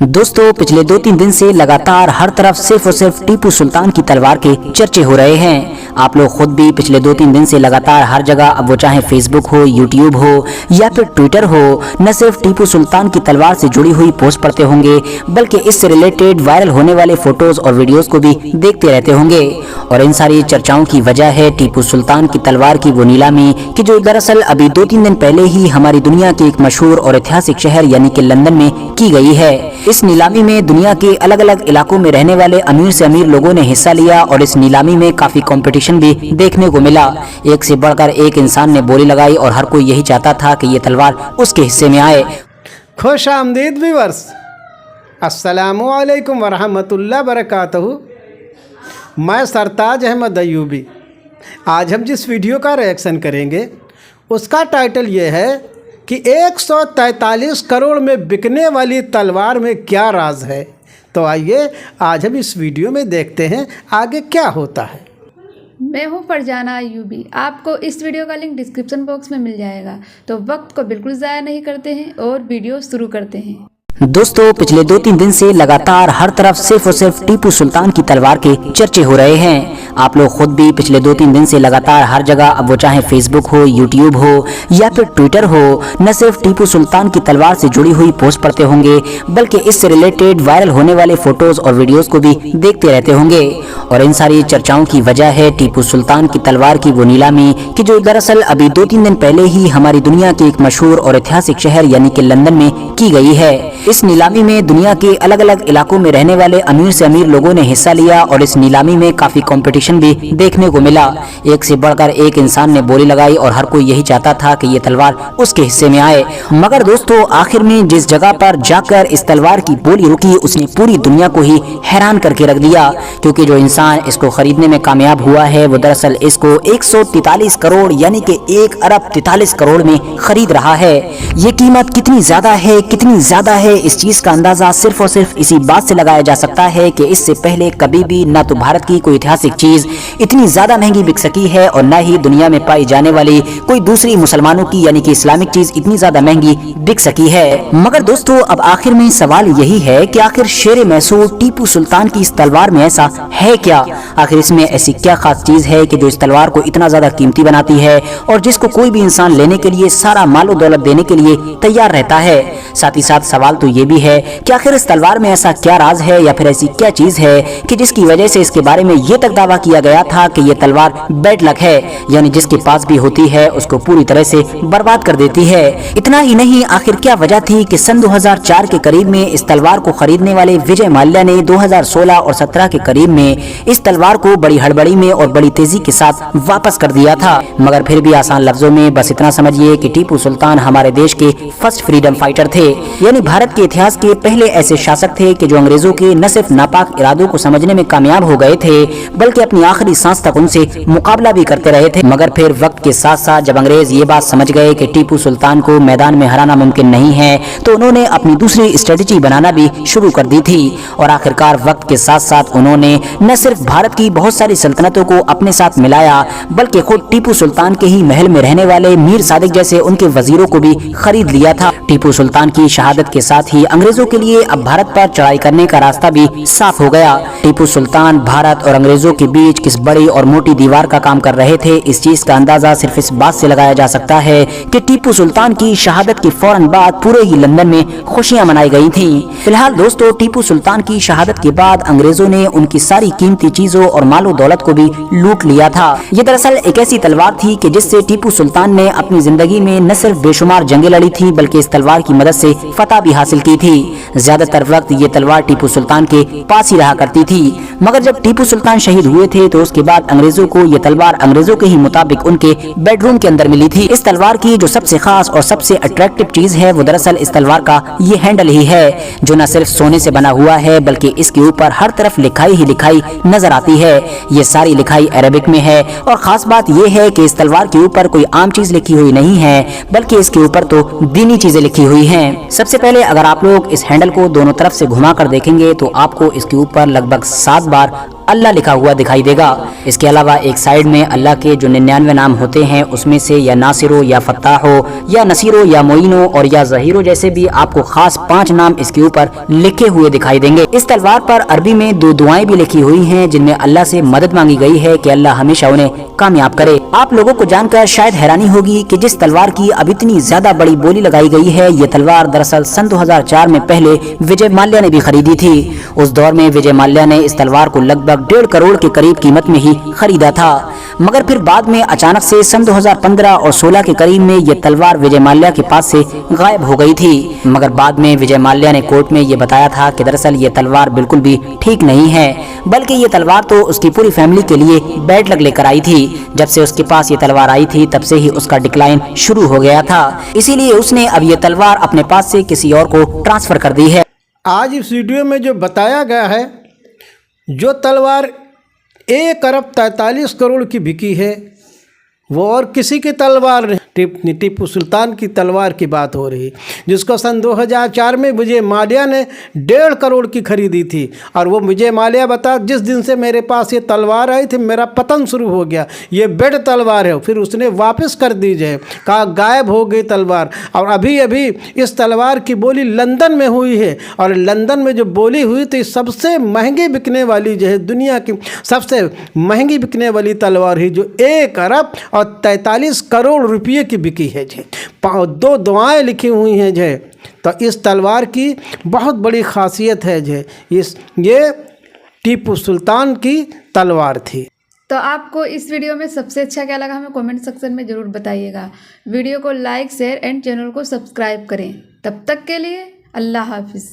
दोस्तों पिछले 2-3 दिन से लगातार हर तरफ सिर्फ और सिर्फ टीपू सुल्तान की तलवार के चर्चे हो रहे हैं। आप लोग खुद भी पिछले 2-3 दिन से लगातार हर जगह, अब वो चाहे फेसबुक हो, यूट्यूब हो या फिर ट्विटर हो, न सिर्फ टीपू सुल्तान की तलवार से जुड़ी हुई पोस्ट पढ़ते होंगे बल्कि इससे रिलेटेड वायरल होने वाले फोटोज और वीडियोस को भी देखते रहते होंगे। और इन सारी चर्चाओं की वजह है टीपू सुल्तान की तलवार की वो नीलामी कि जो दरअसल अभी 2-3 दिन पहले ही हमारी दुनिया के एक मशहूर और ऐतिहासिक शहर यानी कि लंदन में की गई है। इस नीलामी में दुनिया के अलग अलग इलाकों में रहने वाले अमीर से अमीर लोगों ने हिस्सा लिया और इस नीलामी में काफी कंपटीशन भी देखने को मिला। एक से बढ़कर एक इंसान ने बोली लगाई और हर कोई यही चाहता था कि ये तलवार उसके हिस्से में आए। खुश आमदीद व्यूअर्स, अस्सलामु अलैकुम वरहमतुल्लाह बरकातहू। मैं सरताज अहमद अयूबी। आज हम जिस वीडियो का रिएक्शन करेंगे उसका टाइटल ये है कि 143 करोड़ में बिकने वाली तलवार में क्या राज है। तो आइए आज हम इस वीडियो में देखते हैं आगे क्या होता है। मैं हूं फरजाना अयूबी। आपको इस वीडियो का लिंक डिस्क्रिप्शन बॉक्स में मिल जाएगा। तो वक्त को बिल्कुल ज़ाया नहीं करते हैं और वीडियो शुरू करते हैं। दोस्तों पिछले 2-3 दिन से लगातार हर तरफ सिर्फ और सिर्फ टीपू सुल्तान की तलवार के चर्चे हो रहे हैं। आप लोग खुद भी पिछले 2-3 दिन से लगातार हर जगह, अब वो चाहे फेसबुक हो, यूट्यूब हो या फिर ट्विटर हो, न सिर्फ टीपू सुल्तान की तलवार से जुड़ी हुई पोस्ट पढ़ते होंगे बल्कि इससे रिलेटेड वायरल होने वाले फोटोज और वीडियोस को भी देखते रहते होंगे। और इन सारी चर्चाओं की वजह है टीपू सुल्तान की तलवार की वो नीलामी कि जो दरअसल अभी 2-3 दिन पहले ही हमारी दुनिया के एक मशहूर और ऐतिहासिक शहर यानी कि लंदन में की गई है। इस नीलामी में दुनिया के अलग अलग इलाकों में रहने वाले अमीर से अमीर लोगों ने हिस्सा लिया और इस नीलामी में काफी कंपटीशन भी देखने को मिला। एक से बढ़कर एक इंसान ने बोली लगाई और हर कोई यही चाहता था कि ये तलवार उसके हिस्से में आए। मगर दोस्तों आखिर में जिस जगह पर जाकर इस तलवार की बोली रुकी उसने पूरी दुनिया को ही हैरान करके रख दिया, क्योंकि जो इंसान इसको खरीदने में कामयाब हुआ है वो दरअसल इसको 143 करोड़ यानी कि 1 अरब 43 करोड़ में खरीद रहा है। ये कीमत कितनी ज्यादा है इस चीज का अंदाजा सिर्फ और सिर्फ इसी बात से लगाया जा सकता है कि इससे पहले कभी भी ना तो भारत की कोई ऐतिहासिक चीज इतनी ज्यादा महंगी बिक सकी है और ना ही दुनिया में पाई जाने वाली कोई दूसरी मुसलमानों की यानी कि इस्लामिक चीज इतनी ज्यादा महंगी बिक सकी है। मगर दोस्तों अब आखिर में सवाल यही है कि आखिर शेर मैसूर टीपू सुल्तान की इस तलवार में ऐसा है क्या? आखिर इसमें ऐसी क्या खास चीज है कि जो इस तलवार को इतना ज्यादा कीमती बनाती है और जिसको कोई भी इंसान लेने के लिए सारा मालो दौलत देने के लिए तैयार रहता है। साथ ही साथ सवाल तो ये भी है कि आखिर इस तलवार में ऐसा क्या राज है या फिर ऐसी क्या चीज है कि जिसकी वजह से इसके बारे में ये तक दावा किया गया था कि ये तलवार बैड लक है, यानी जिसके पास भी होती है उसको पूरी तरह से बर्बाद कर देती है। इतना ही नहीं, आखिर क्या वजह थी कि सन 2004 के करीब में इस तलवार को खरीदने वाले विजय माल्या ने 2016 और 17 के करीब में इस तलवार को बड़ी हड़बड़ी में और बड़ी तेजी के साथ वापस कर दिया था। मगर फिर भी आसान लफ्जों में बस इतना समझिए कि टीपू सुल्तान हमारे देश के फर्स्ट फ्रीडम फाइटर थे, यानी भारत के इतिहास के पहले ऐसे शासक थे कि जो अंग्रेजों के न सिर्फ नापाक इरादों को समझने में कामयाब हो गए थे बल्कि अपनी आखिरी सांस तक उनसे मुकाबला भी करते रहे थे। मगर फिर वक्त के साथ साथ जब अंग्रेज ये बात समझ गए कि टीपू सुल्तान को मैदान में हराना मुमकिन नहीं है तो उन्होंने अपनी दूसरी स्ट्रेटेजी बनाना भी शुरू कर दी थी। और आखिरकार वक्त के साथ साथ उन्होंने न सिर्फ भारत की बहुत सारी सल्तनतों को अपने साथ मिलाया बल्कि खुद टीपू सुल्तान के ही महल में रहने वाले मीर सादिक जैसे उनके वजीरों को भी खरीद लिया था। टीपू सुल्तान की शहादत के साथ ही अंग्रेजों के लिए अब भारत पर चढ़ाई करने का रास्ता भी साफ हो गया। टीपू सुल्तान भारत और अंग्रेजों के बीच किस बड़ी और मोटी दीवार का काम कर रहे थे, इस चीज का अंदाजा सिर्फ इस बात से लगाया जा सकता है कि टीपू सुल्तान की शहादत के फौरन बाद पूरे ही लंदन में खुशियां मनाई गई थीं। फिलहाल दोस्तों टीपू सुल्तान की शहादत के बाद अंग्रेजों ने उनकी सारी कीमती चीजों और मालो दौलत को भी लूट लिया था। ये दरअसल एक ऐसी तलवार थी कि जिससे टीपू सुल्तान ने अपनी जिंदगी में न सिर्फ बेशुमार जंगें लड़ी थी बल्कि इस तलवार की मदद से फतह भी हासिल की थी। ज्यादातर वक्त ये तलवार टीपू सुल्तान के पास ही रहा करती थी। मगर जब टीपू सुल्तान शहीद हुए थे तो उसके बाद अंग्रेजों को ये तलवार अंग्रेजों के ही मुताबिक उनके बेडरूम के अंदर मिली थी। इस तलवार की जो सबसे खास और सबसे अट्रैक्टिव चीज है वो दरअसल इस तलवार का ये हैंडल ही है, जो न सिर्फ सोने से बना हुआ है बल्कि इसके ऊपर हर तरफ लिखाई ही लिखाई नजर आती है। ये सारी लिखाई अरबिक में है और खास बात ये है कि इस तलवार के ऊपर कोई आम चीज लिखी हुई नहीं है बल्कि इसके ऊपर तो दीनी चीजें लिखी हुई हैं। सबसे पहले अगर आप लोग इस हैंडल को दोनों तरफ से घुमा कर देखेंगे तो आपको इसके ऊपर लगभग 7 बार अल्लाह लिखा हुआ दिखाई देगा। इसके अलावा एक साइड में अल्लाह के जो 99 नाम होते हैं उसमें से या नासिरो या फत्ताहो या नसीरो या मोइनो और या ज़हीरो जैसे भी आपको खास 5 नाम इसके ऊपर लिखे हुए दिखाई देंगे। इस तलवार पर अरबी में 2 दुआएं भी लिखी हुई हैं जिनमें अल्लाह से मदद मांगी गई है कि अल्लाह हमेशा उन्हें कामयाब करे। आप लोगों को जानकर शायद हैरानी होगी कि जिस तलवार की अब इतनी ज्यादा बड़ी बोली लगाई गई है, ये तलवार दरअसल सन 2004 में पहले विजय माल्या ने भी खरीदी थी। उस दौर में विजय माल्या ने इस तलवार को लगभग 1.5 करोड़ के करीब कीमत में ही खरीदा था, मगर फिर बाद में अचानक से सन 2015 और 16 के करीब में ये तलवार विजय माल्या के पास से गायब हो गई थी। मगर बाद में विजय माल्या ने कोर्ट में ये बताया था कि दरअसल ये तलवार बिल्कुल भी ठीक नहीं है, बल्कि ये तलवार तो उसकी पूरी फैमिली के लिए बैड लक लेकर आई थी। जब से उसके पास ये तलवार आई थी तब से ही उसका डिक्लाइन शुरू हो गया था, इसीलिए उसने अब ये तलवार अपने पास से किसी और को ट्रांसफर कर दी है। आज इस वीडियो में जो बताया गया है, जो तलवार 1 अरब 43 करोड़ की बिकी है वो और किसी की तलवार नहीं, टीपू सुल्तान की तलवार की बात हो रही, जिसको सन 2004 में विजय माल्या ने 1.5 करोड़ की खरीदी थी। और वो विजय माल्या बता, जिस दिन से मेरे पास ये तलवार आई थी मेरा पतन शुरू हो गया, ये बेड तलवार है। फिर उसने वापस कर दी है, कहा गायब हो गई तलवार। और अभी अभी इस तलवार की बोली लंदन में हुई है, और लंदन में जो बोली हुई तो सबसे महंगी बिकने वाली जो है, दुनिया की सबसे महंगी बिकने वाली तलवार है, जो 1 अरब और 43 करोड़ रुपये की बिकी है जी। 2 दुआएं लिखी हुई हैं जी। तो इस तलवार की बहुत बड़ी खासियत है जी, ये टीपू सुल्तान की तलवार थी। तो आपको इस वीडियो में सबसे अच्छा क्या लगा हमें कमेंट सेक्शन में ज़रूर बताइएगा। वीडियो को लाइक शेयर एंड चैनल को सब्सक्राइब करें। तब तक के लिए अल्लाह हाफिज़।